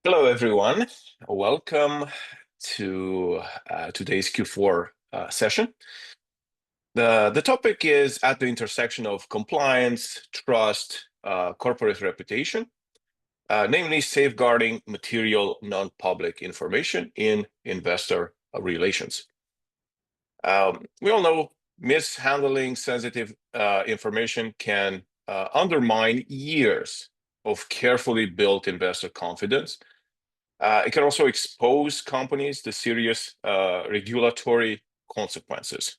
Hello, everyone. Welcome to today's Q4 session. The topic is at the intersection of compliance, trust, corporate reputation, namely safeguarding material non-public information in investor relations. We all know mishandling sensitive information can undermine years of carefully built investor confidence. It can also expose companies to serious regulatory consequences.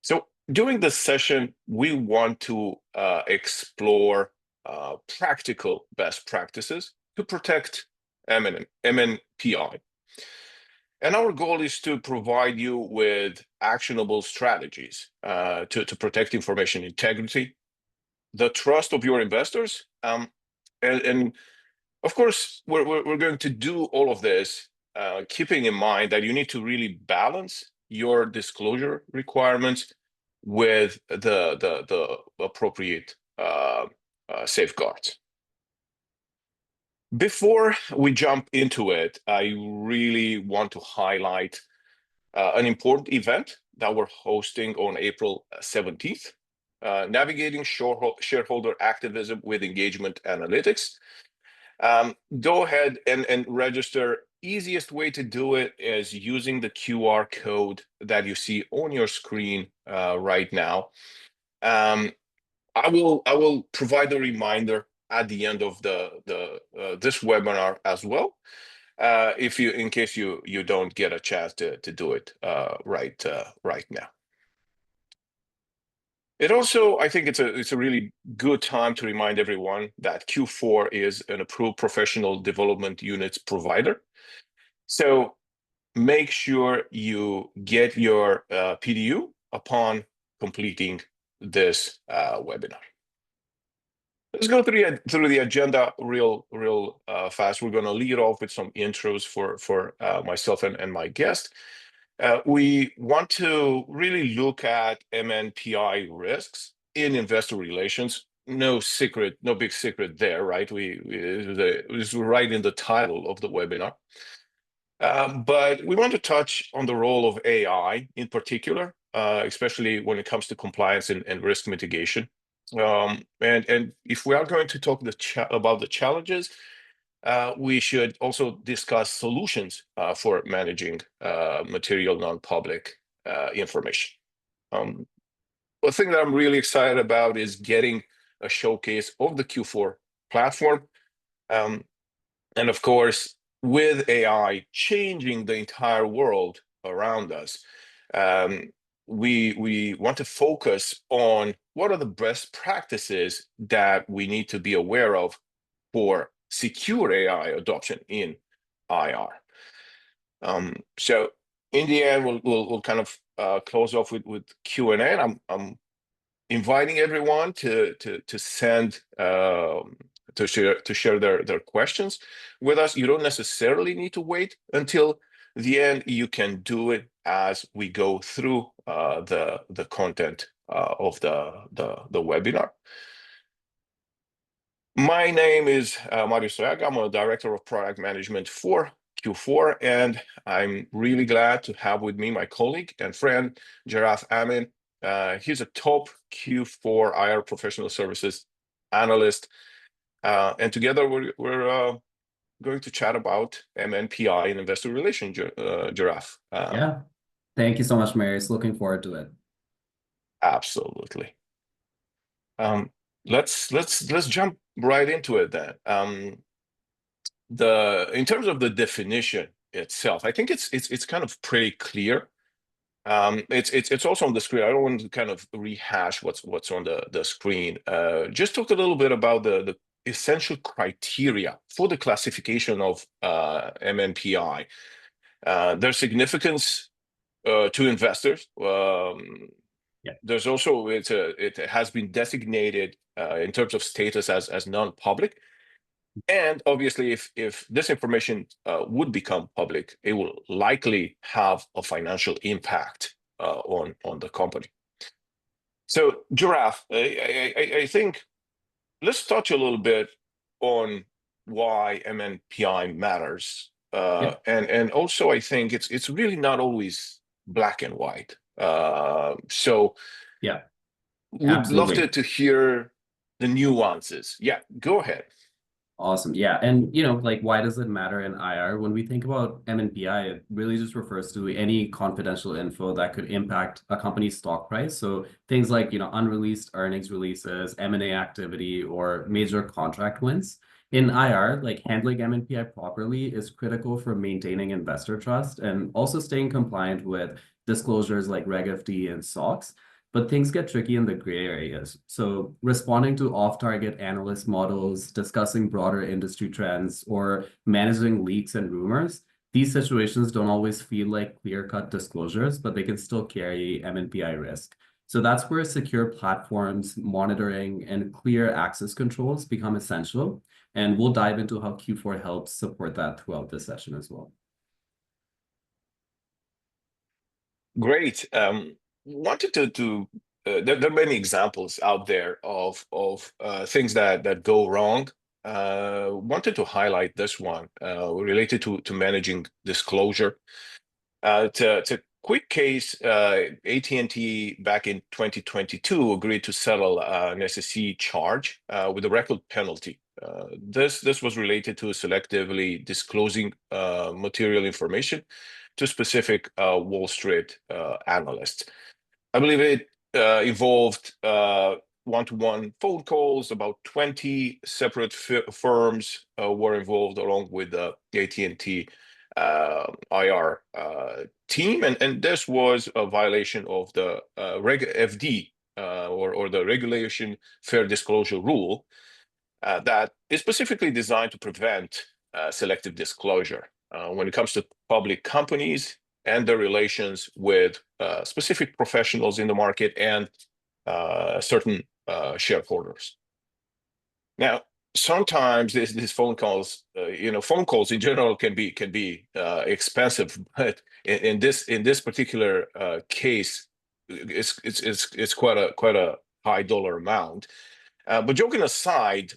So during this session, we want to explore practical best practices to protect MNPI. And our goal is to provide you with actionable strategies to protect information integrity, the trust of your investors, and of course, we're going to do all of this, keeping in mind that you need to really balance your disclosure requirements with the appropriate safeguards. Before we jump into it, I really want to highlight an important event that we're hosting on April 17th, Navigating Shareholder Activism with Engagement Analytics. Go ahead and register. Easiest way to do it is using the QR code that you see on your screen right now. I will provide a reminder at the end of this webinar as well, in case you don't get a chance to do it right now. It also, I think it's a really good time to remind everyone that Q4 is an approved professional development units provider. So make sure you get your PDU upon completing this webinar. Let's go through the agenda real fast. We're going to lead off with some intros for myself and my guest. We want to really look at MNPI risks in investor relations. No big secret there, right? It's right in the title of the webinar. But we want to touch on the role of AI in particular, especially when it comes to compliance and risk mitigation. And if we are going to talk about the challenges, we should also discuss solutions for managing material non-public information. One thing that I'm really excited about is getting a showcase of the Q4 platform. And of course, with AI changing the entire world around us, we want to focus on what are the best practices that we need to be aware of for secure AI adoption in IR. So in the end, we'll kind of close off with Q&A. And I'm inviting everyone to send to share their questions with us. You don't necessarily need to wait until the end. You can do it as we go through the content of the webinar. My name is Marius. I'm a director of product management for Q4, and I'm really glad to have with me my colleague and friend, Jarraf Amin. He's a top Q4 IR professional services analyst. And together we're going to chat about MNPI and investor relations, Jarraf. Yeah, thank you so much, Marius. Looking forward to it. Absolutely. Let's jump right into it then. In terms of the definition itself, I think it's kind of pretty clear. It's also on the screen. I don't want to kind of rehash what's on the screen. Just talk a little bit about the essential criteria for the classification of MNPI. Their significance to investors. There's also it has been designated in terms of status as non-public, and obviously if this information would become public, it will likely have a financial impact on the company. So Jarraf, I think let's touch a little bit on why MNPI matters. Yeah, And also I think it's really not always black and white. So yeah, would love absolutely. to hear the nuances. Yeah, go ahead. Awesome. Yeah. And, like, why does it matter in IR? When we think about MNPI, it really just refers to any confidential info that could impact a company's stock price. So things like, unreleased earnings releases, M&A activity, or major contract wins. In IR, like handling MNPI properly is critical for maintaining investor trust and also staying compliant with disclosures like Reg FD and SOX. But things get tricky in the gray areas. So responding to off-target analyst models, discussing broader industry trends, or managing leaks and rumors, these situations don't always feel like clear-cut disclosures, but they can still carry MNPI risk. So that's where secure platforms, monitoring, and clear access controls become essential. And we'll dive into how Q4 helps support that throughout this session as well. Great. Wanted to there are many examples out there of things that go wrong. Wanted to highlight this one related to managing disclosure. It's a quick case. AT&T back in 2022 agreed to settle an SEC charge with a record penalty. This was related to selectively disclosing material information to specific Wall Street analysts. I believe it involved one-to-one phone calls. About 20 separate firms were involved, along with the AT&T IR team, and this was a violation of the Reg FD or the Regulation Fair Disclosure Rule that is specifically designed to prevent selective disclosure when it comes to public companies and their relations with specific professionals in the market and certain shareholders. Now, sometimes these phone calls, phone calls in general can be expensive, but in this particular case, it's quite a high dollar amount. But joking aside,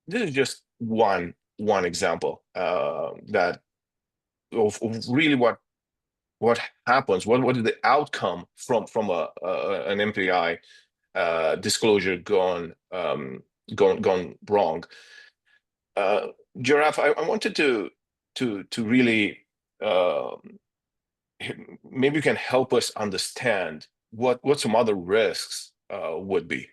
this is just one example that of really what happens, what is the outcome from an MPI disclosure gone wrong. Uh, Jarraf, I wanted to really uh, maybe you can help us understand what some other risks would be.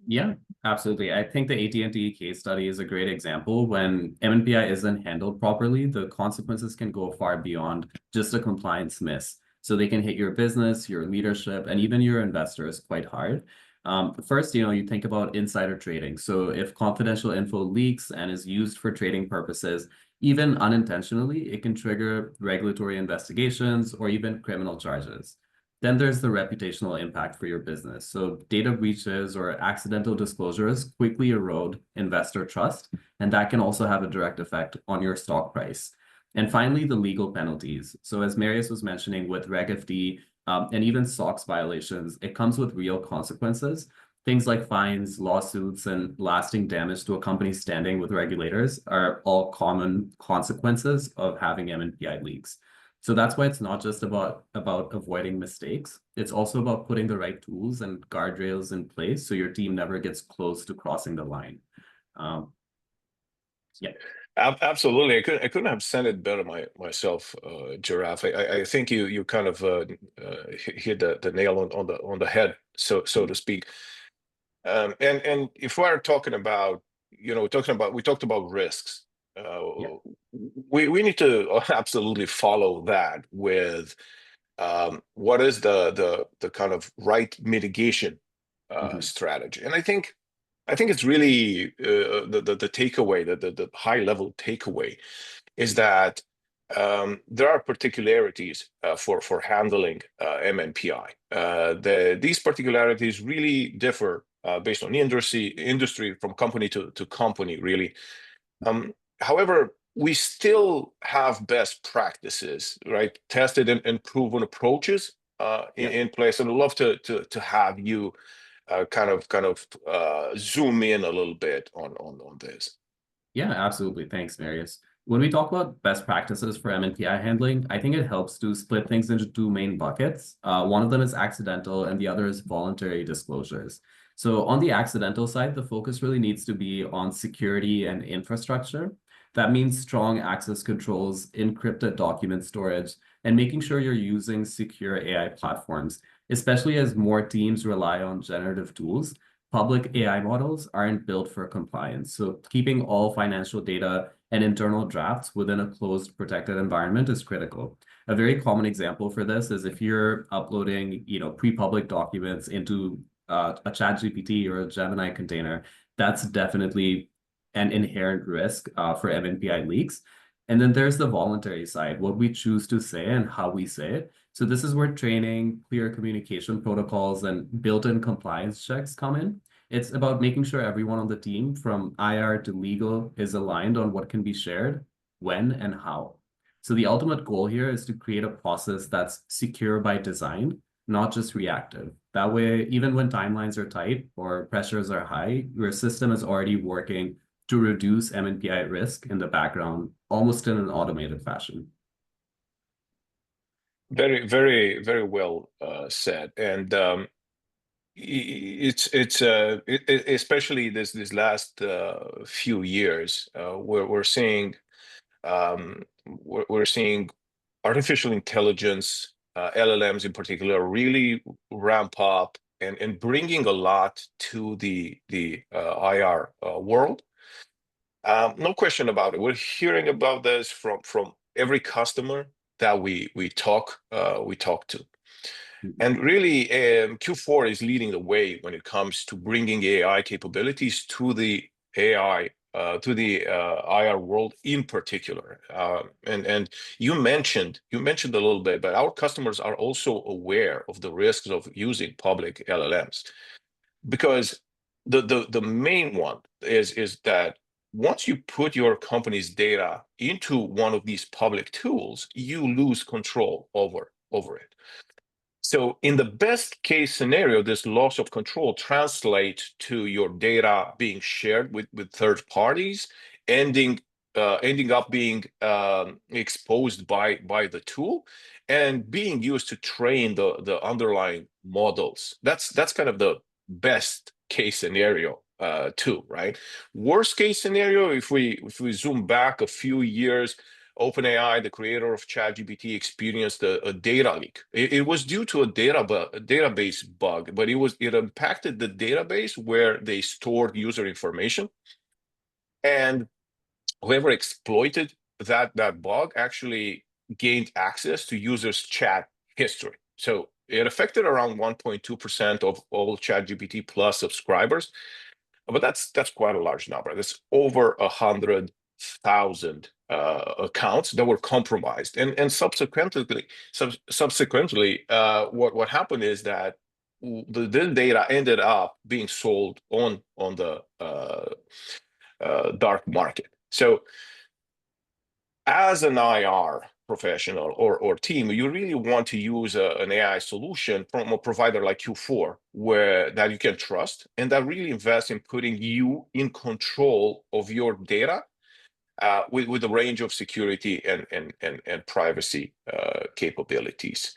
Yeah, absolutely. I think the AT&T case study is a great example. When MNPI isn't handled properly, the consequences can go far beyond just a compliance miss. So they can hit your business, your leadership, and even your investors quite hard. First, you think about insider trading. So if confidential info leaks and is used for trading purposes, even unintentionally, it can trigger regulatory investigations or even criminal charges. Then there's the reputational impact for your business. So data breaches or accidental disclosures quickly erode investor trust, and that can also have a direct effect on your stock price. And finally, the legal penalties. So as Marius was mentioning with Reg FD and even SOX violations, it comes with real consequences. Things like fines, lawsuits, and lasting damage to a company's standing with regulators are all common consequences of having MNPI leaks. So that's why it's not just about avoiding mistakes. It's also about putting the right tools and guardrails in place so your team never gets close to crossing the line. Um, yeah. Absolutely, I couldn't have said it better myself, Giraffe. I think you kind of hit the nail on the head, so to speak. And if we're talking about, we talked about risks. Yeah. We need to absolutely follow that with what is the kind of right mitigation Mhm. strategy. And I think it's really the takeaway, the high level takeaway is that there are particularities for handling MNPI. These particularities really differ based on industry from company to company, really. However, we still have best practices, right? Tested and proven approaches Yeah. in place. And I'd love to have you kind of zoom in a little bit on this. Yeah, absolutely. Thanks, Marius. When we talk about best practices for MNPI handling, I think it helps to split things into two main buckets. One of them is accidental and the other is voluntary disclosures. So on the accidental side, the focus really needs to be on security and infrastructure. That means strong access controls, encrypted document storage, and making sure you're using secure AI platforms, especially as more teams rely on generative tools. Public AI models aren't built for compliance. So keeping all financial data and internal drafts within a closed, protected environment is critical. A very common example for this is if you're uploading, pre-public documents into a ChatGPT or a Gemini container, that's definitely an inherent risk for MNPI leaks. And then there's the voluntary side, what we choose to say and how we say it. So this is where training, clear communication protocols, and built-in compliance checks come in. It's about making sure everyone on the team, from IR to legal, is aligned on what can be shared, when, and how. So the ultimate goal here is to create a process that's secure by design, not just reactive. That way, even when timelines are tight or pressures are high, your system is already working to reduce MNPI risk in the background, almost in an automated fashion. Very, very, very well said. And especially this last few years, we're seeing we're seeing artificial intelligence, LLMs in particular, really ramp up and bringing a lot to the IR world. No question about it. We're hearing about this from every customer that we talk to. And really, Q4 is leading the way when it comes to bringing AI capabilities to the IR world in particular. And you mentioned a little bit, but our customers are also aware of the risks of using public LLMs, because the main one is that once you put your company's data into one of these public tools, you lose control over it. So in the best case scenario, this loss of control translates to your data being shared with third parties, ending up being exposed by the tool and being used to train the underlying models. That's kind of the best case scenario too, right? Worst case scenario, if we zoom back a few years, OpenAI, the creator of ChatGPT, experienced a data leak. It was due to a database bug, but it impacted the database where they stored user information, and whoever exploited that bug actually gained access to users' chat history. So it affected around 1.2% of all ChatGPT Plus subscribers, but that's quite a large number. That's over 100,000 accounts that were compromised, and subsequently, what happened is that the data ended up being sold on the dark market. So, as an IR professional or team, you really want to use an AI solution from a provider like Q4, that you can trust and that really invests in putting you in control of your data with a range of security and privacy capabilities.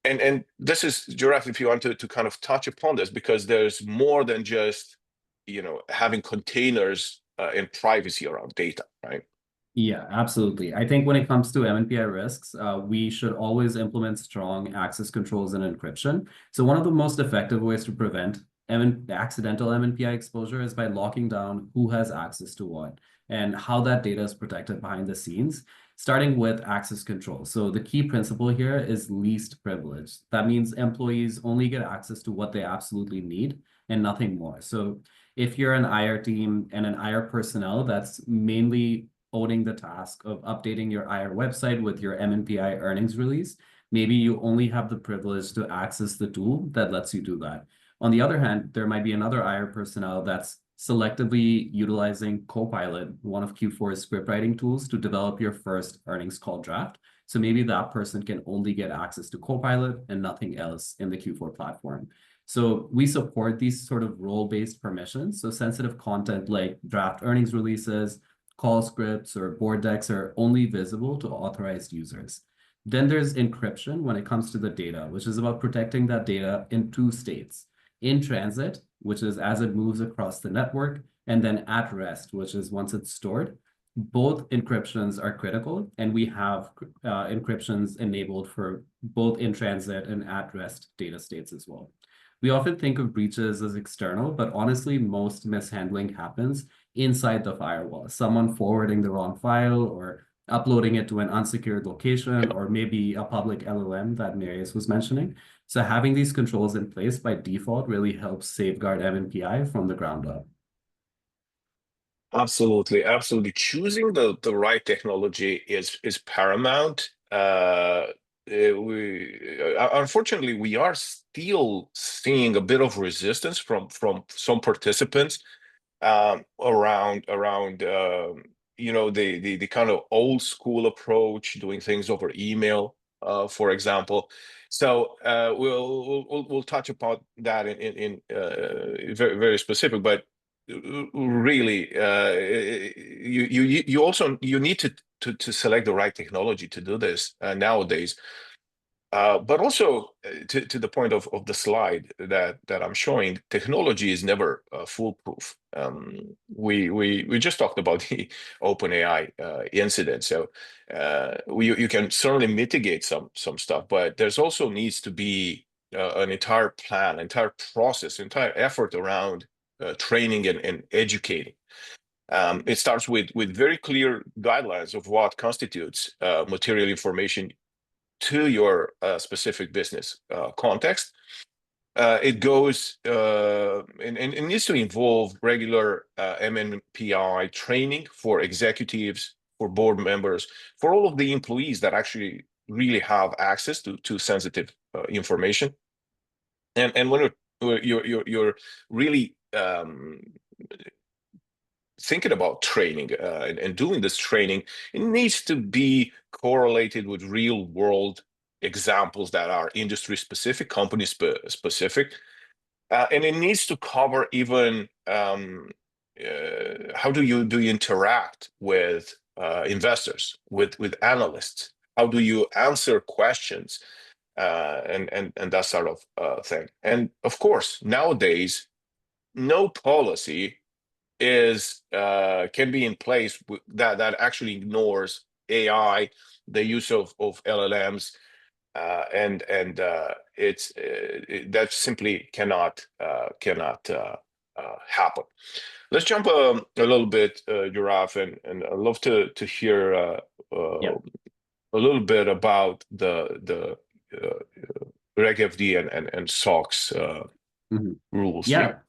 And this is, Jarraf, if you want to kind of touch upon this, because there's more than just having containers and privacy around data, right? Yeah, absolutely. I think when it comes to MNPI risks, we should always implement strong access controls and encryption. So one of the most effective ways to prevent accidental MNPI exposure is by locking down who has access to what and how that data is protected behind the scenes, starting with access control. So the key principle here is least privilege. That means employees only get access to what they absolutely need and nothing more. So if you're an IR team and an IR personnel that's mainly owning the task of updating your IR website with your MNPI earnings release, maybe you only have the privilege to access the tool that lets you do that. On the other hand, there might be another IR personnel that's selectively utilizing Copilot, one of Q4's script writing tools, to develop your first earnings call draft. So maybe that person can only get access to Copilot and nothing else in the Q4 platform. So we support these sort of role-based permissions. So sensitive content like draft earnings releases, call scripts, or board decks are only visible to authorized users. Then there's encryption when it comes to the data, which is about protecting that data in two states: in transit, which is as it moves across the network, and then at rest, which is once it's stored. Both encryptions are critical, and we have encryptions enabled for both in transit and at rest data states as well. We often think of breaches as external, but honestly, most mishandling happens inside the firewall. Someone forwarding the wrong file or uploading it to an unsecured location, or maybe a public LLM that Marius was mentioning. So having these controls in place by default really helps safeguard MNPI from the ground up. Absolutely, absolutely. Choosing the right technology is paramount. Unfortunately, we are still seeing a bit of resistance from some participants around the kind of old school approach, doing things over email, for example. So we'll touch upon that in very very specific, but really you need to select the right technology to do this nowadays. But also to the point of the slide that I'm showing, technology is never foolproof. We just talked about the OpenAI incident, so you can certainly mitigate some stuff, but there's also needs to be an entire plan, entire process, entire effort around training and educating. It starts with very clear guidelines of what constitutes material information to your specific business context. It goes and it needs to involve regular MNPI training for executives, for board members, for all of the employees that actually really have access to sensitive information. And when you're really thinking about training and doing this training, it needs to be correlated with real world examples that are industry specific, company specific, and it needs to cover even how do you interact with investors, with analysts, how do you answer questions, and that sort of thing. And of course, nowadays, no policy is can be in place that actually ignores AI, the use of LLMs, and that simply cannot happen. Let's jump a little bit, Jarraf, and I'd love to hear Yeah. a little bit about the Reg FD and SOX rules Yeah. here.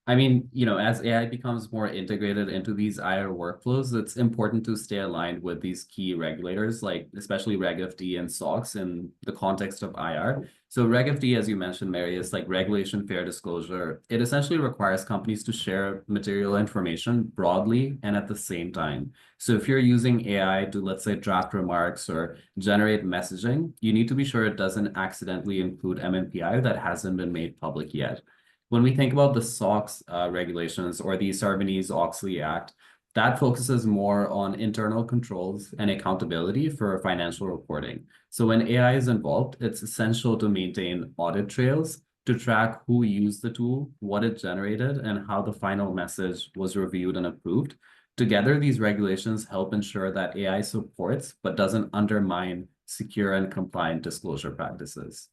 I mean, as AI becomes more integrated into these IR workflows, it's important to stay aligned with these key regulators, like especially Reg FD and SOX in the context of IR. So Reg FD, as you mentioned, Mary, is like regulation fair disclosure. It essentially requires companies to share material information broadly and at the same time. So if you're using AI to, let's say, draft remarks or generate messaging, you need to be sure it doesn't accidentally include MNPI that hasn't been made public yet. When we think about the SOX regulations or the Sarbanes-Oxley Act, that focuses more on internal controls and accountability for financial reporting. So when AI is involved, it's essential to maintain audit trails to track who used the tool, what it generated, and how the final message was reviewed and approved. Together, these regulations help ensure that AI supports but doesn't undermine secure and compliant disclosure practices.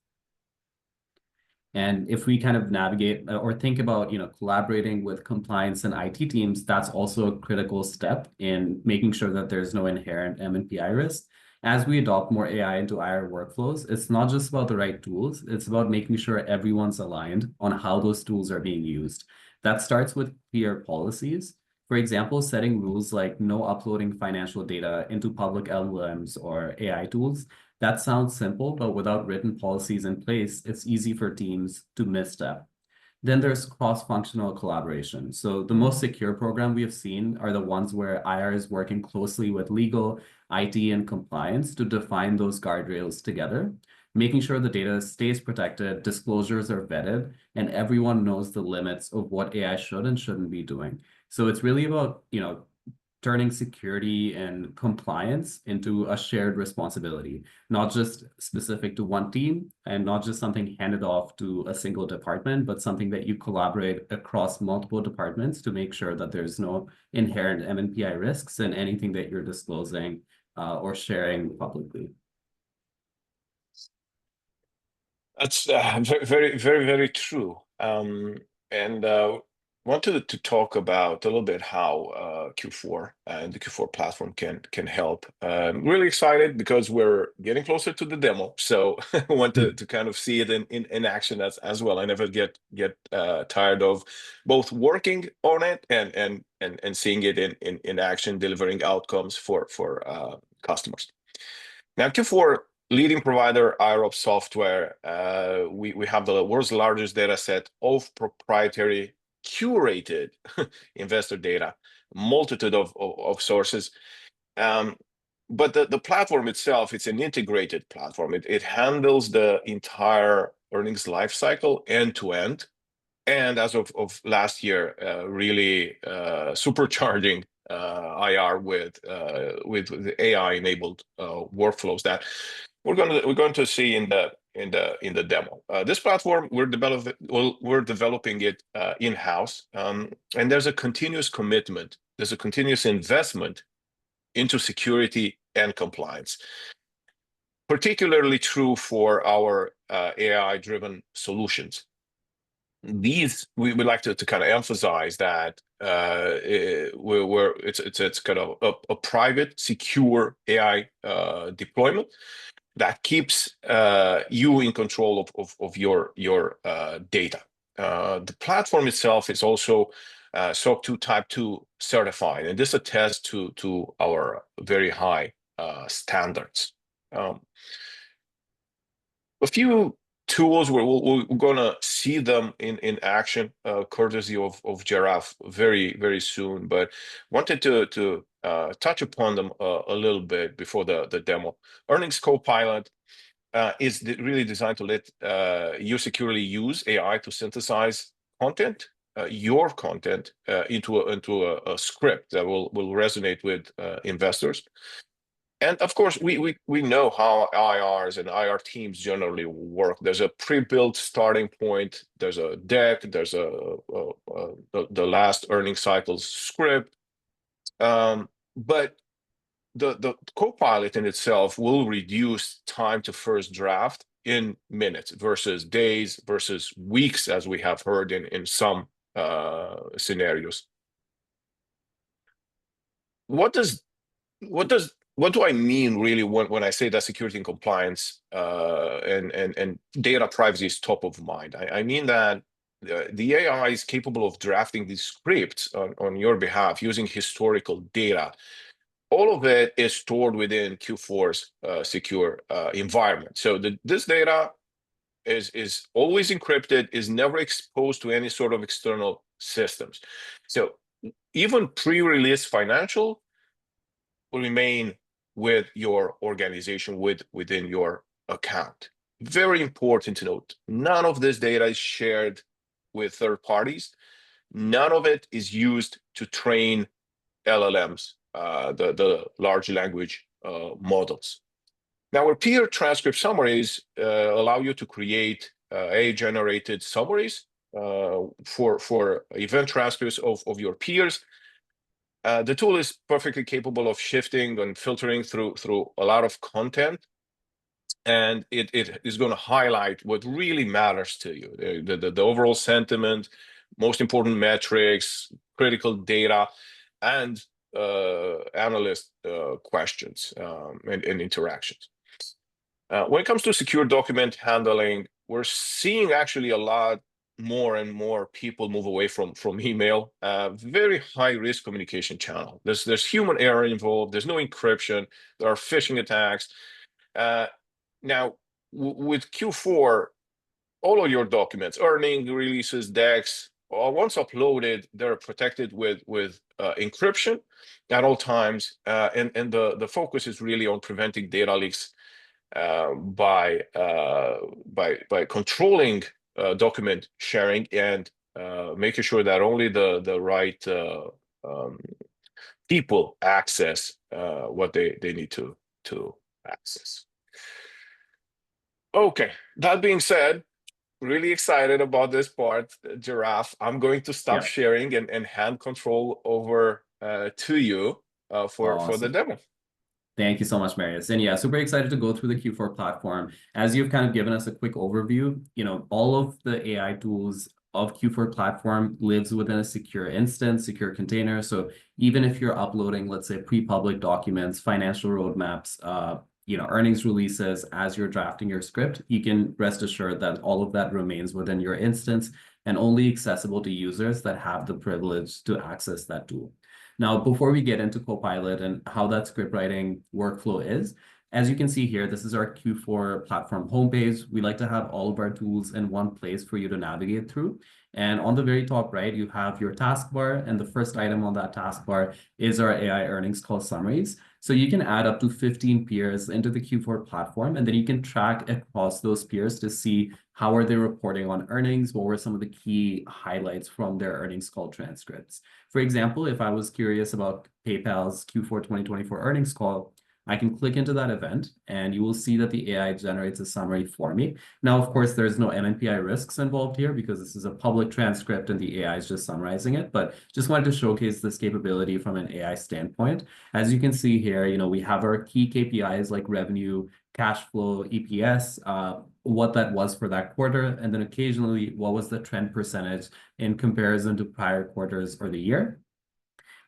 And if we kind of navigate or think about, collaborating with compliance and IT teams, that's also a critical step in making sure that there's no inherent MNPI risk. As we adopt more AI into our workflows, it's not just about the right tools, it's about making sure everyone's aligned on how those tools are being used. That starts with clear policies. For example, setting rules like no uploading financial data into public LLMs or AI tools. That sounds simple, but without written policies in place, it's easy for teams to misstep. Then there's cross-functional collaboration. So the most secure program we have seen are the ones where IR is working closely with legal, IT, and compliance to define those guardrails together. making sure the data stays protected, disclosures are vetted, and everyone knows the limits of what AI should and shouldn't be doing. So it's really about, turning security and compliance into a shared responsibility, not just specific to one team and not just something handed off to a single department, but something that you collaborate across multiple departments to make sure that there's no inherent MNPI risks in anything that you're disclosing or sharing publicly. That's very, very, very true. And wanted to talk about a little bit how Q4 and the Q4 platform can help. Really excited because we're getting closer to the demo, so I want to kind of see it in action as well. I never get tired of both working on it and seeing it in action, delivering outcomes for customers. Now, Q4 leading provider IROP software, we have the world's largest data set of proprietary curated investor data, multitude of sources. But the platform itself, it's an integrated platform. It handles the entire earnings life cycle end to end. And as of last year, really supercharging IR with the AI-enabled workflows that we're going to see in the demo. This platform we're developing it in-house, and there's a continuous commitment, there's a continuous investment into security and compliance. Particularly true for our AI-driven solutions. These we would like to kind of emphasize that it's kind of a private, secure AI deployment that keeps you in control of your data. The platform itself is also SOC 2 Type 2 certified, and this attests to our very high standards. A few tools we're going to see them in action, courtesy of Jarraf very, very soon, but wanted to touch upon them a little bit before the demo. Earnings Copilot is really designed to let you securely use AI to synthesize content, your content, into a script that will resonate with investors. And of course, we know how IRs and IR teams generally work. There's a pre-built starting point. There's a deck. There's the last earnings cycle script. But the Copilot in itself will reduce time to first draft in minutes versus days versus weeks, as we have heard in some scenarios. What do I mean really when I say that security and compliance and data privacy is top of mind? I mean that the AI is capable of drafting these scripts on your behalf using historical data. All of it is stored within Q4's secure environment. So this data is always encrypted, is never exposed to any sort of external systems. So even pre-release financial will remain with your organization, within your account. Very important to note, none of this data is shared with third parties. None of it is used to train LLMs, the large language models. Now, our peer transcript summaries allow you to create AI-generated summaries for event transcripts of your peers. The tool is perfectly capable of shifting and filtering through a lot of content, and it is going to highlight what really matters to you, the overall sentiment, most important metrics, critical data, and analyst questions and interactions. When it comes to secure document handling, we're seeing actually a lot more and more people move away from email. Very high risk communication channel. There's human error involved. There's no encryption. There are phishing attacks. Now with Q4, all of your documents, earning releases, decks, once uploaded, they're protected with encryption at all times, and the focus is really on preventing data leaks by controlling document sharing and making sure that only the right um, people access what they need to access. Okay, that being said, really excited about this part, Jarraf. I'm going to stop Yeah, sharing and hand control over to you for the awesome. demo. Thank you so much, Marius. And yeah, super excited to go through the Q4 platform. As you've kind of given us a quick overview, all of the AI tools of Q4 platform lives within a secure instance, secure container. So even if you're uploading, let's say, pre-public documents, financial roadmaps, earnings releases as you're drafting your script, you can rest assured that all of that remains within your instance and only accessible to users that have the privilege to access that tool. Now, before we get into Copilot and how that script writing workflow is, as you can see here, this is our Q4 platform homepage. We like to have all of our tools in one place for you to navigate through. And on the very top right, you have your taskbar, and the first item on that taskbar is our AI earnings call summaries. So you can add up to 15 peers into the Q4 platform, and then you can track across those peers to see how are they reporting on earnings, what were some of the key highlights from their earnings call transcripts. For example, if I was curious about PayPal's Q4 2024 earnings call, I can click into that event and you will see that the AI generates a summary for me. Now, of course, there's no MNPI risks involved here because this is a public transcript and the AI is just summarizing it, but just wanted to showcase this capability from an AI standpoint. As you can see here, we have our key KPIs like revenue, cash flow, EPS, what that was for that quarter, and then occasionally what was the trend percentage in comparison to prior quarters or the year.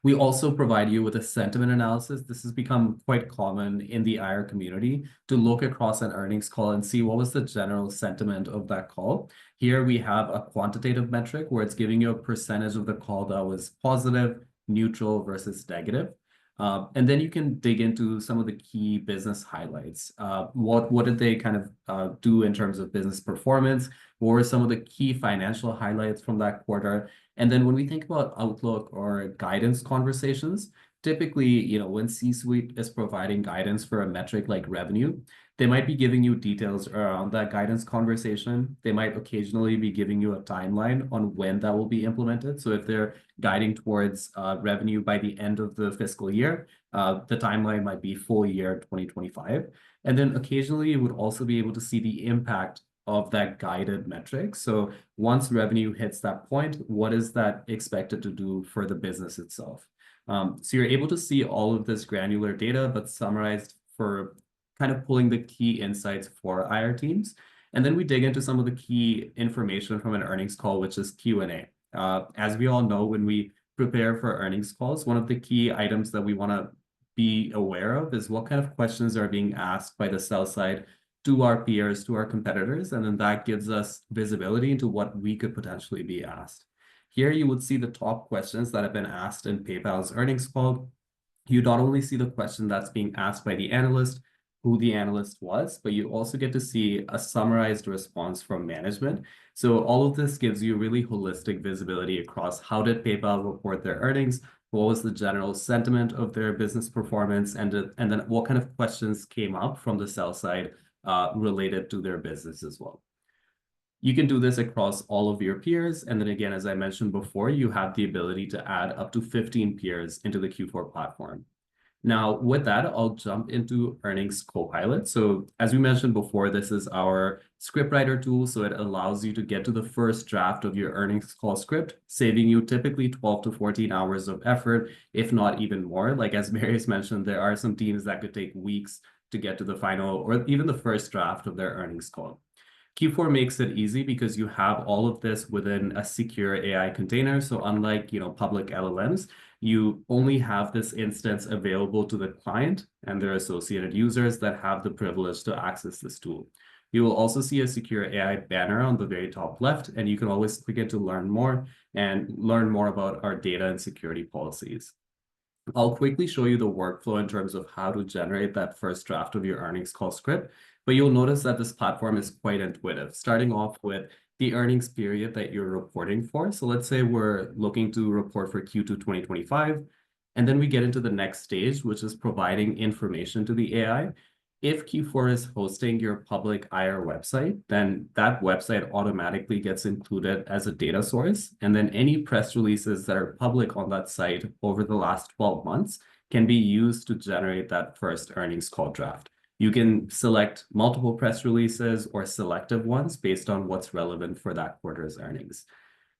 We also provide you with a sentiment analysis. This has become quite common in the IR community to look across an earnings call and see what was the general sentiment of that call. Here we have a quantitative metric where it's giving you a percentage of the call that was positive, neutral versus negative. And then you can dig into some of the key business highlights. What did they kind of do in terms of business performance? What were some of the key financial highlights from that quarter? And then when we think about outlook or guidance conversations, typically, when C-suite is providing guidance for a metric like revenue, they might be giving you details around that guidance conversation. They might occasionally be giving you a timeline on when that will be implemented. So if they're guiding towards revenue by the end of the fiscal year, the timeline might be full year 2025. And then occasionally you would also be able to see the impact of that guided metric. So once revenue hits that point, what is that expected to do for the business itself? So you're able to see all of this granular data, but summarized for kind of pulling the key insights for IR teams. And then we dig into some of the key information from an earnings call, which is Q&A. As we all know, when we prepare for earnings calls, one of the key items that we want to be aware of is what kind of questions are being asked by the sell side to our peers, to our competitors, and then that gives us visibility into what we could potentially be asked. Here you would see the top questions that have been asked in PayPal's earnings call. You not only see the question that's being asked by the analyst, who the analyst was, but you also get to see a summarized response from management. So all of this gives you really holistic visibility across how did PayPal report their earnings, what was the general sentiment of their business performance, and then what kind of questions came up from the sell side related to their business as well. You can do this across all of your peers. And then again, as I mentioned before, you have the ability to add up to 15 peers into the Q4 platform. Now, with that, I'll jump into Earnings Copilot. So as we mentioned before, this is our scriptwriter tool. So it allows you to get to the first draft of your earnings call script, saving you typically 12 to 14 hours of effort, if not even more. Like as Marius mentioned, there are some teams that could take weeks to get to the final or even the first draft of their earnings call. Q4 makes it easy because you have all of this within a secure AI container. So unlike, public LLMs, you only have this instance available to the client and their associated users that have the privilege to access this tool. You will also see a secure AI banner on the very top left, and you can always click it to learn more and learn more about our data and security policies. I'll quickly show you the workflow in terms of how to generate that first draft of your earnings call script, but you'll notice that this platform is quite intuitive, starting off with the earnings period that you're reporting for. So let's say we're looking to report for Q2 2025, and then we get into the next stage, which is providing information to the AI. If Q4 is hosting your public IR website, then that website automatically gets included as a data source. And then any press releases that are public on that site over the last 12 months can be used to generate that first earnings call draft. You can select multiple press releases or selective ones based on what's relevant for that quarter's earnings.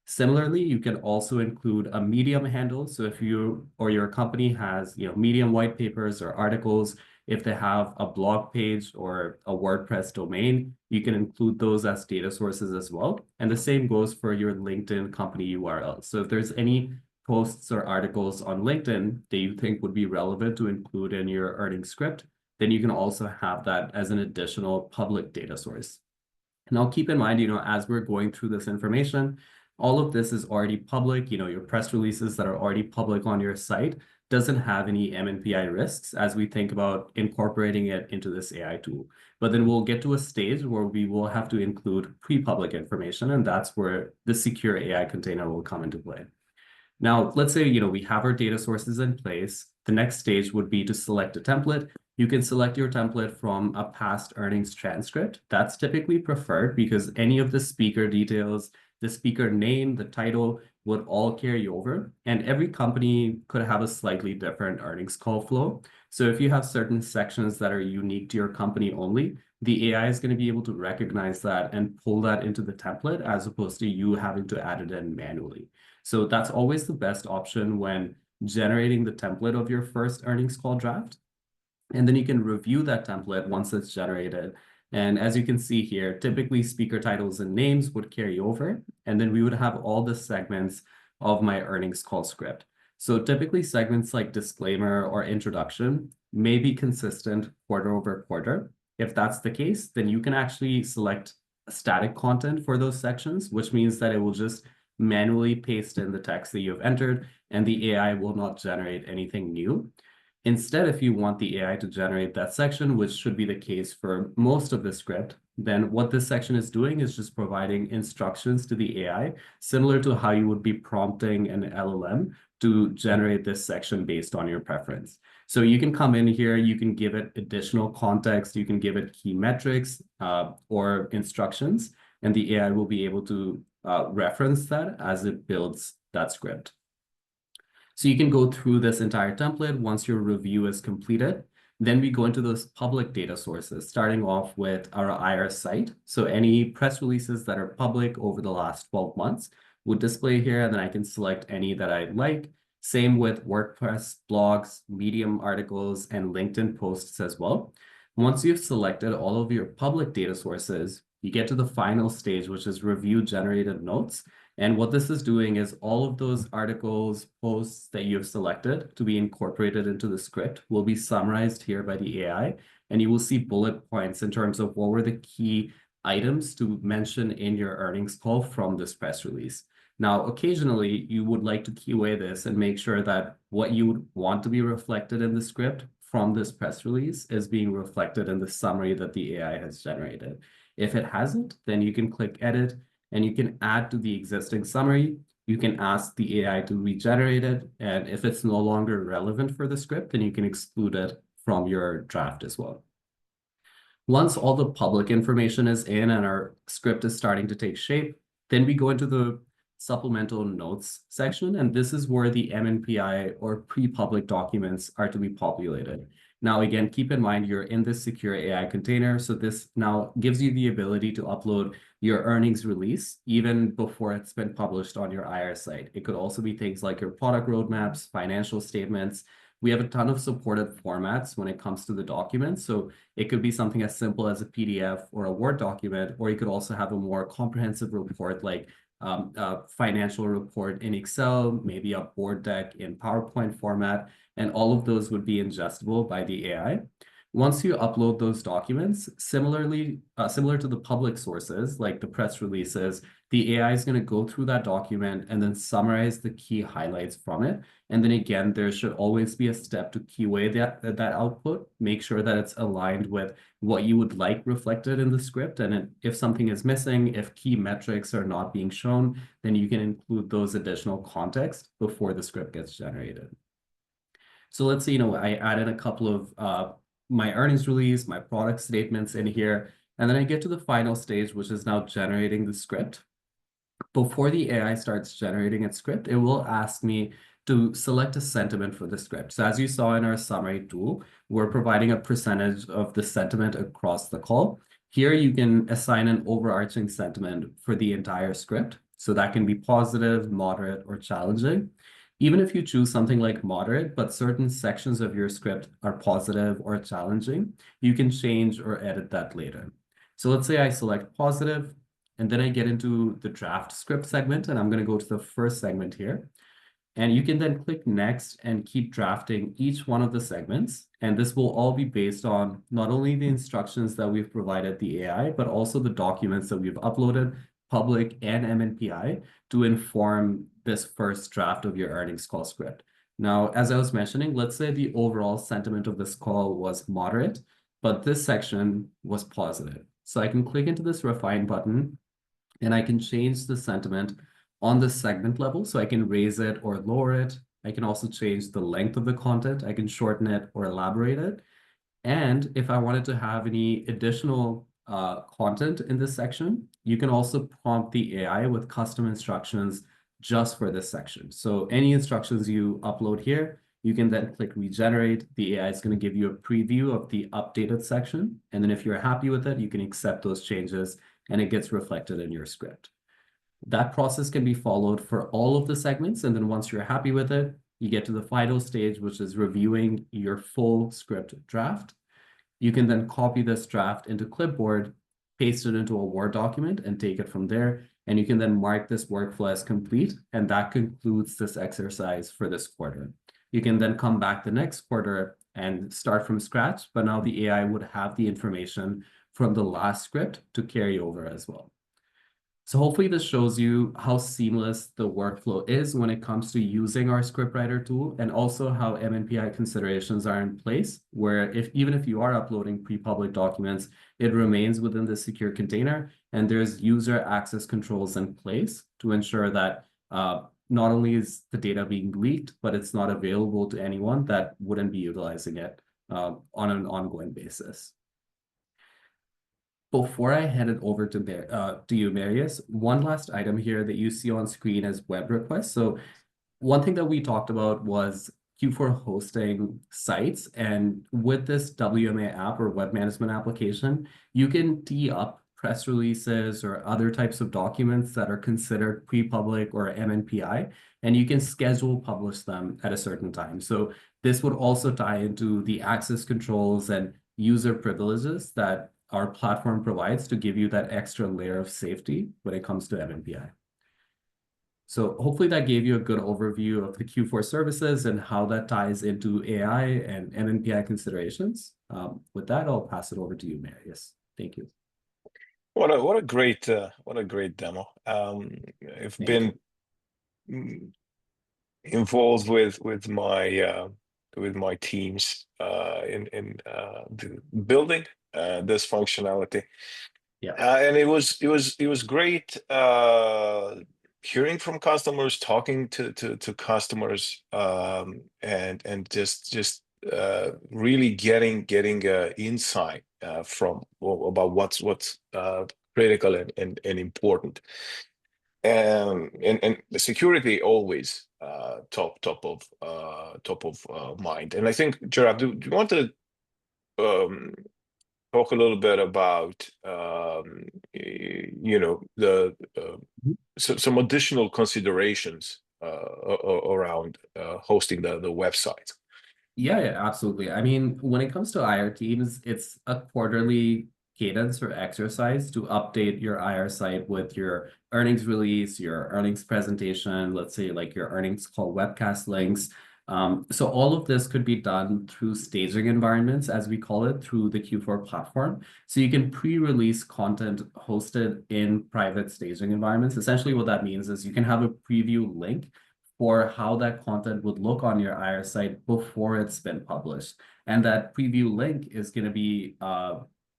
Similarly, you can also include a Medium handle. So if you or your company has, Medium white papers or articles, if they have a blog page or a WordPress domain, you can include those as data sources as well. And the same goes for your LinkedIn company URL. So if there's any posts or articles on LinkedIn that you think would be relevant to include in your earnings script, then you can also have that as an additional public data source. Now, keep in mind, as we're going through this information, all of this is already public. Your press releases that are already public on your site doesn't have any MNPI risks as we think about incorporating it into this AI tool. But then we'll get to a stage where we will have to include pre-public information, and that's where the secure AI container will come into play. Now, let's say, we have our data sources in place. The next stage would be to select a template. You can select your template from a past earnings transcript. That's typically preferred because any of the speaker details, the speaker name, the title would all carry over. And every company could have a slightly different earnings call flow. So if you have certain sections that are unique to your company only, the AI is going to be able to recognize that and pull that into the template as opposed to you having to add it in manually. So that's always the best option when generating the template of your first earnings call draft. And then you can review that template once it's generated. And as you can see here, typically speaker titles and names would carry over. And then we would have all the segments of my earnings call script. So typically segments like disclaimer or introduction may be consistent quarter over quarter. If that's the case, then you can actually select static content for those sections, which means that it will just manually paste in the text that you have entered, and the AI will not generate anything new. Instead, if you want the AI to generate that section, which should be the case for most of the script, then what this section is doing is just providing instructions to the AI, similar to how you would be prompting an LLM to generate this section based on your preference. So you can come in here, you can give it additional context, you can give it key metrics or instructions, and the AI will be able to reference that as it builds that script. So you can go through this entire template once your review is completed. Then we go into those public data sources, starting off with our IR site. So any press releases that are public over the last 12 months would display here, and then I can select any that I like. Same with WordPress, blogs, Medium articles, and LinkedIn posts as well. Once you've selected all of your public data sources, you get to the final stage, which is review generated notes. And what this is doing is all of those articles, posts that you have selected to be incorporated into the script will be summarized here by the AI. And you will see bullet points in terms of what were the key items to mention in your earnings call from this press release. Now, occasionally, you would like to keyway this and make sure that what you would want to be reflected in the script from this press release is being reflected in the summary that the AI has generated. If it hasn't, then you can click edit and you can add to the existing summary. You can ask the AI to regenerate it. And if it's no longer relevant for the script, then you can exclude it from your draft as well. Once all the public information is in and our script is starting to take shape, then we go into the supplemental notes section. And this is where the MNPI or pre-public documents are to be populated. Now, again, keep in mind you're in this secure AI container. So this now gives you the ability to upload your earnings release even before it's been published on your IR site. It could also be things like your product roadmaps, financial statements. We have a ton of supported formats when it comes to the documents. So it could be something as simple as a PDF or a Word document, or you could also have a more comprehensive report like a financial report in Excel, maybe a board deck in PowerPoint format, and all of those would be ingestible by the AI. Once you upload those documents, similar to the public sources, like the press releases, the AI is going to go through that document and then summarize the key highlights from it. And then again, there should always be a step to keyway that output, make sure that it's aligned with what you would like reflected in the script. And if something is missing, if key metrics are not being shown, then you can include those additional context before the script gets generated. So let's say, I added a couple of my earnings release, my product statements in here. And then I get to the final stage, which is now generating the script. Before the AI starts generating its script, it will ask me to select a sentiment for the script. So as you saw in our summary tool, we're providing a percentage of the sentiment across the call. Here you can assign an overarching sentiment for the entire script. So that can be positive, moderate, or challenging. Even if you choose something like moderate, but certain sections of your script are positive or challenging, you can change or edit that later. So let's say I select positive, and then I get into the draft script segment, and I'm going to go to the first segment here. And you can then click next and keep drafting each one of the segments. And this will all be based on not only the instructions that we've provided the AI, but also the documents that we've uploaded, public and MNPI, to inform this first draft of your earnings call script. Now, as I was mentioning, let's say the overall sentiment of this call was moderate, but this section was positive. So I can click into this refine button, and I can change the sentiment on the segment level. So I can raise it or lower it. I can also change the length of the content. I can shorten it or elaborate it. And if I wanted to have any additional content in this section, you can also prompt the AI with custom instructions just for this section. So any instructions you upload here, you can then click regenerate. The AI is going to give you a preview of the updated section. And then if you're happy with it, you can accept those changes and it gets reflected in your script. That process can be followed for all of the segments. And then once you're happy with it, you get to the final stage, which is reviewing your full script draft. You can then copy this draft into Clipboard, paste it into a Word document, and take it from there. And you can then mark this workflow as complete. And that concludes this exercise for this quarter. You can then come back the next quarter and start from scratch. But now the AI would have the information from the last script to carry over as well. So hopefully this shows you how seamless the workflow is when it comes to using our scriptwriter tool, and also how MNPI considerations are in place, where even if you are uploading pre-public documents, it remains within the secure container, and there's user access controls in place to ensure that not only is the data being leaked, but it's not available to anyone that wouldn't be utilizing it on an ongoing basis. Before I hand it over to you, Marius, one last item here that you see on screen is web requests. So one thing that we talked about was Q4 hosting sites. And with this WMA app or web management application, you can tee up press releases or other types of documents that are considered pre-public or MNPI, and you can schedule publish them at a certain time. So this would also tie into the access controls and user privileges that our platform provides to give you that extra layer of safety when it comes to MNPI. So hopefully that gave you a good overview of the Q4 services and how that ties into AI and MNPI considerations. With that, I'll pass it over to you, Marius. Thank you. What a great demo. I've been involved with my teams in the building this functionality. Yeah. And it was great hearing from customers, talking to customers, and just really getting insight from about what's critical and important. And the security always top of mind. And I think, Jarraf, do you want to talk a little bit about some additional considerations around hosting the website? Yeah, absolutely. I mean, when it comes to IR teams, it's a quarterly cadence or exercise to update your IR site with your earnings release, your earnings presentation, let's say like your earnings call webcast links. So all of this could be done through staging environments, as we call it, through the Q4 platform. So you can pre-release content hosted in private staging environments. Essentially what that means is you can have a preview link for how that content would look on your IR site before it's been published. And that preview link is going to be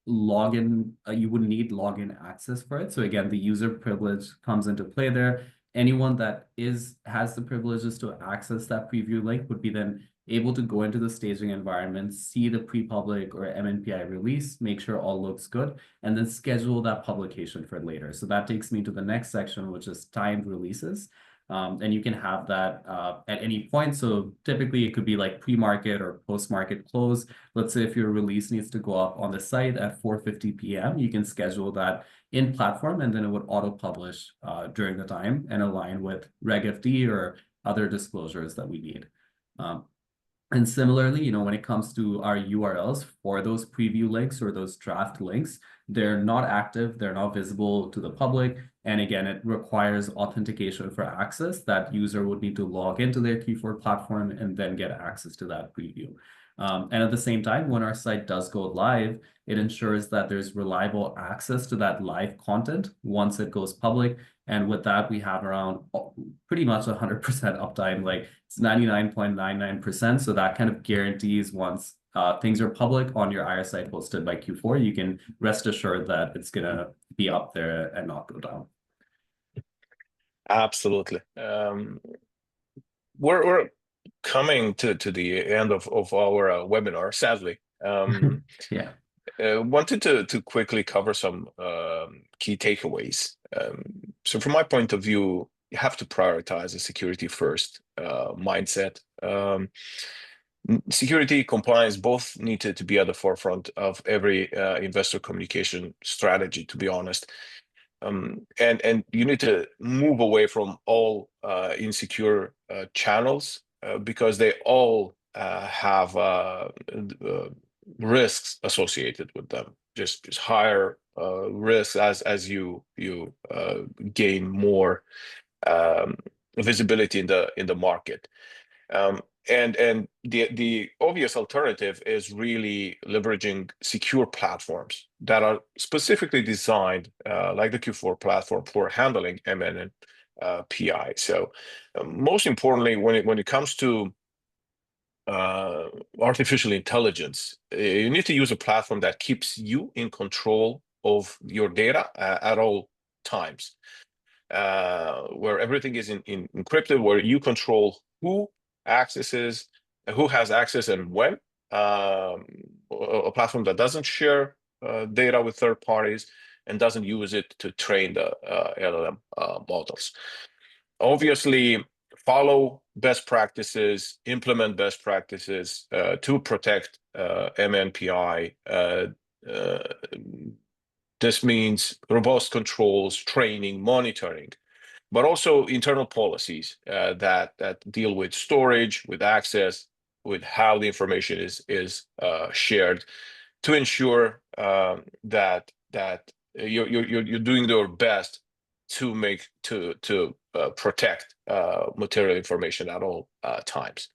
login. You would need login access for it. So again, the user privilege comes into play there. Anyone that has the privileges to access that preview link would be then able to go into the staging environment, see the pre-public or MNPI release, make sure all looks good, and then schedule that publication for later. So that takes me to the next section, which is timed releases. And you can have that at any point. So typically it could be like pre-market or post-market close. Let's say if your release needs to go up on the site at 4:50 p.m., you can schedule that in platform, and then it would auto-publish during the time and align with Reg FD or other disclosures that we need. And similarly, when it comes to our URLs for those preview links or those draft links, they're not active, they're not visible to the public. And again, it requires authentication for access. That user would need to log into their Q4 platform and then get access to that preview. And at the same time, when our site does go live, it ensures that there's reliable access to that live content once it goes public. And with that, we have around pretty much 100% uptime, like it's 99.99%. So that kind of guarantees once things are public on your IR site hosted by Q4, you can rest assured that it's going to be up there and not go down. Absolutely. We're coming to the end of our webinar, sadly. Yeah. Wanted to quickly cover some key takeaways. So from my point of view, you have to prioritize a security first mindset. Security compliance both need to be at the forefront of every investor communication strategy, to be honest. And you need to move away from all insecure channels because they all have risks associated with them. Just higher risks as you gain more visibility in the market. And the obvious alternative is really leveraging secure platforms that are specifically designed, like the Q4 platform, for handling MNPI. So most importantly, when it comes to artificial intelligence, you need to use a platform that keeps you in control of your data at all times, where everything is encrypted, where you control who has access and when. A platform that doesn't share data with third parties and doesn't use it to train the LLM models. Obviously, follow best practices, implement best practices to protect MNPI. This means robust controls, training, monitoring, but also internal policies that deal with storage, with access, with how the information is shared, to ensure that you're doing your best to protect material information at all times.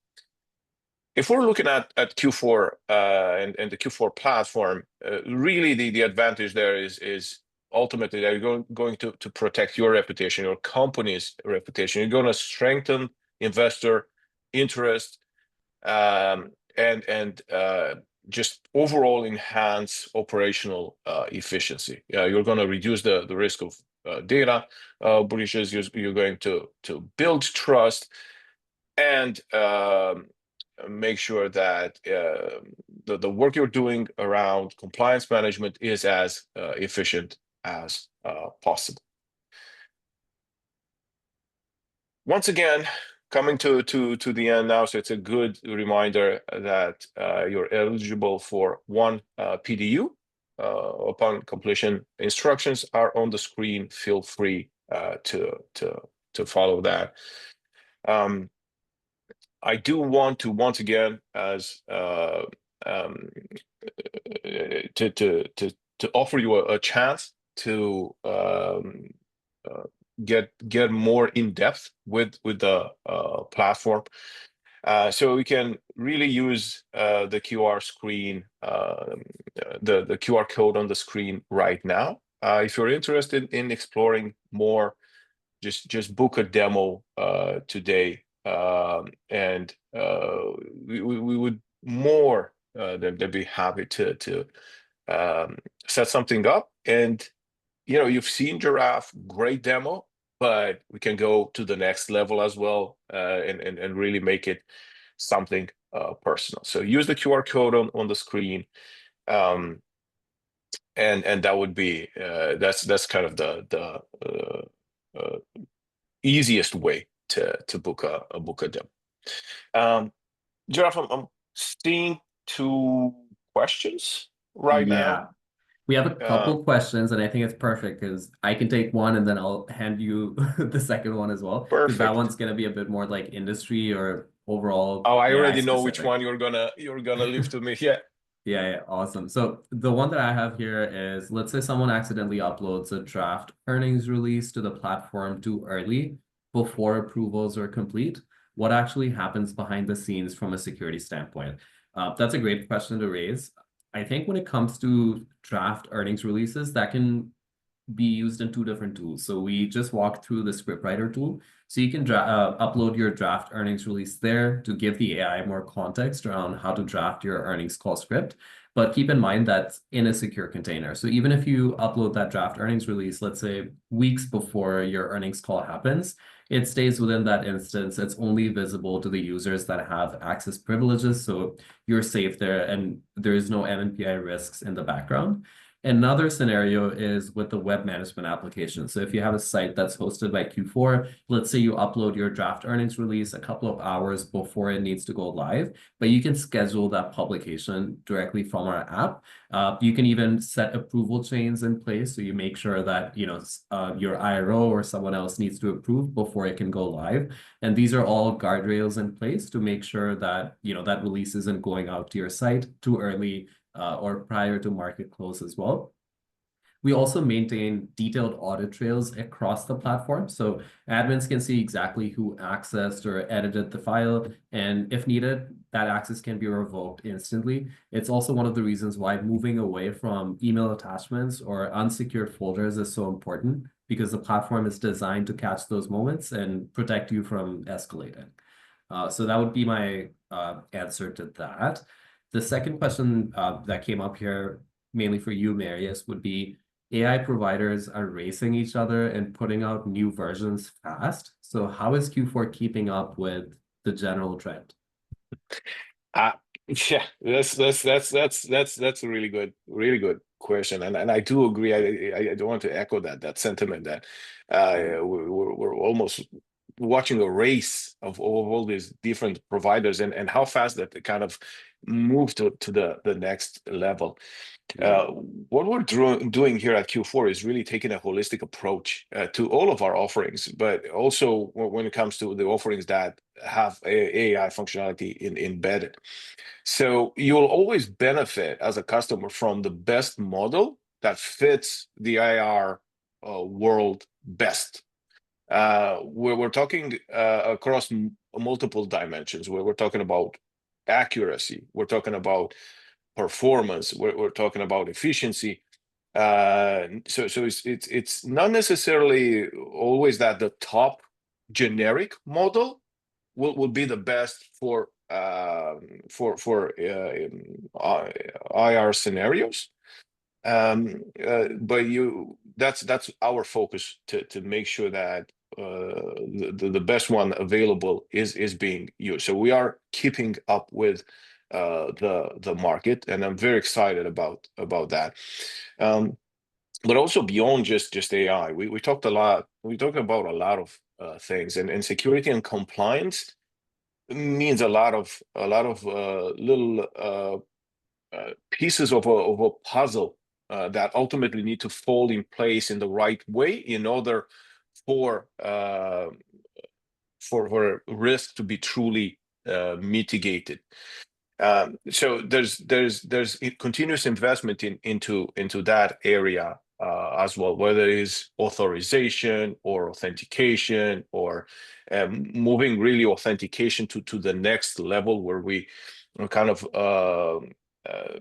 If we're looking at Q4 and the Q4 platform, really the advantage there is ultimately that you're going to protect your reputation, your company's reputation. You're going to strengthen investor interest and just overall enhance operational efficiency. You're going to reduce the risk of data breaches. You're going to build trust and make sure that the work you're doing around compliance management is as efficient as possible. Once again, coming to the end now, so it's a good reminder that you're eligible for one PDU. Upon completion, instructions are on the screen. Feel free to follow that. I do want to once again to offer you a chance to get more in depth with the platform, so we can really use the QR screen, the QR code on the screen right now. If you're interested in exploring more, just book a demo today. And we would more than be happy to set something up. And you've seen Jarraf, great demo, but we can go to the next level as well, and really make it something personal. So use the QR code on the screen, and that would be that's kind of the easiest way to book a demo. Jarraf, I'm seeing 2 questions right now. Yeah. We have a Uh, couple questions, and I think it's perfect because I can take one and then I'll hand you the second one as well, because that Perfect. one's going to be a bit more like industry or overall Oh, I AI already know which specific. one you're gonna leave to me. Yeah. Yeah, yeah, awesome. So the one that I have here is, let's say someone accidentally uploads a draft earnings release to the platform too early before approvals are complete. What actually happens behind the scenes from a security standpoint? That's a great question to raise. I think when it comes to draft earnings releases, that can be used in 2 different tools. So we just walked through the scriptwriter tool. So you can upload your draft earnings release there to give the AI more context around how to draft your earnings call script. But keep in mind that's in a secure container. So even if you upload that draft earnings release, let's say weeks before your earnings call happens, it stays within that instance. It's only visible to the users that have access privileges. So you're safe there and there is no MNPI risks in the background. Another scenario is with the web management application. So if you have a site that's hosted by Q4, let's say you upload your draft earnings release a couple of hours before it needs to go live, but you can schedule that publication directly from our app. You can even set approval chains in place. So you make sure that, your IRO or someone else needs to approve before it can go live. And these are all guardrails in place to make sure that, that release isn't going out to your site too early or prior to market close as well. We also maintain detailed audit trails across the platform. So admins can see exactly who accessed or edited the file. And if needed, that access can be revoked instantly. It's also one of the reasons why moving away from email attachments or unsecured folders is so important, because the platform is designed to catch those moments and protect you from escalating. So that would be my answer to that. The second question that came up here, mainly for you, Marius, would be AI providers are racing each other and putting out new versions fast. So how is Q4 keeping up with the general trend? Uh, yeah, that's a really good question, and I do agree. I don't want to echo that sentiment that we're almost watching a race of all these different providers, and how fast that they kind of move to the next level. Yeah. What we're doing here at Q4 is really taking a holistic approach to all of our offerings, but also when it comes to the offerings that have AI functionality embedded. So you'll always benefit as a customer from the best model that fits the IR world best. We're talking across multiple dimensions, where we're talking about accuracy, we're talking about performance, we're talking about efficiency. So it's not necessarily always that the top generic model will be the best for IR scenarios. But that's our focus to make sure that the best one available is being used. So we are keeping up with the market, and I'm very excited about that. But also beyond just AI, we talked about a lot of things, and security and compliance means a lot of little pieces of a puzzle that ultimately need to fall in place in the right way in order for risk to be truly mitigated. So there's continuous investment into that area as well, whether it is authorization or authentication, or moving really authentication to the next level, where we kind of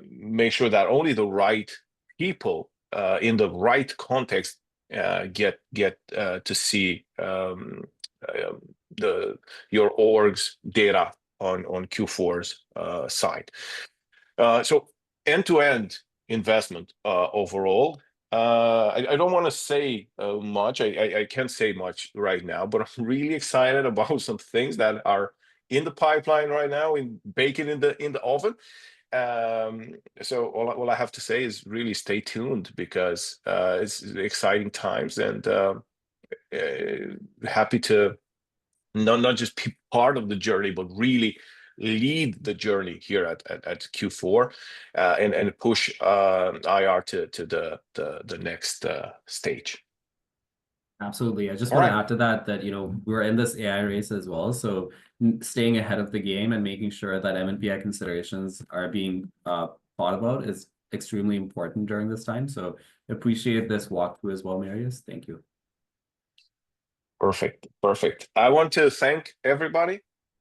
make sure that only the right people in the right context get to see your org's data on Q4's side. So end-to-end investment overall. I don't want to say much. I can't say much right now, but I'm really excited about some things that are in the pipeline right now, in baking in the oven. So all I have to say is really stay tuned, because it's exciting times, and happy to not just be part of the journey, but really lead the journey here at Q4, and push IR to the next stage. Absolutely. I just All want to right. add to that, we're in this AI race as well. So staying ahead of the game and making sure that MNPI considerations are being thought about is extremely important during this time. So appreciate this walkthrough as well, Marius. Thank you. Perfect. I want to thank everybody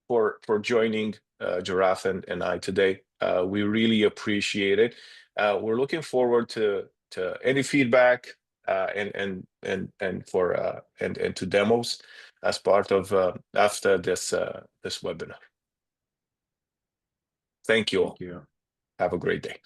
for joining Jarraf and I today. We really appreciate it. We're looking forward to any feedback, and to demos as part of after this webinar. Thank you all. Thank you. Have a great day.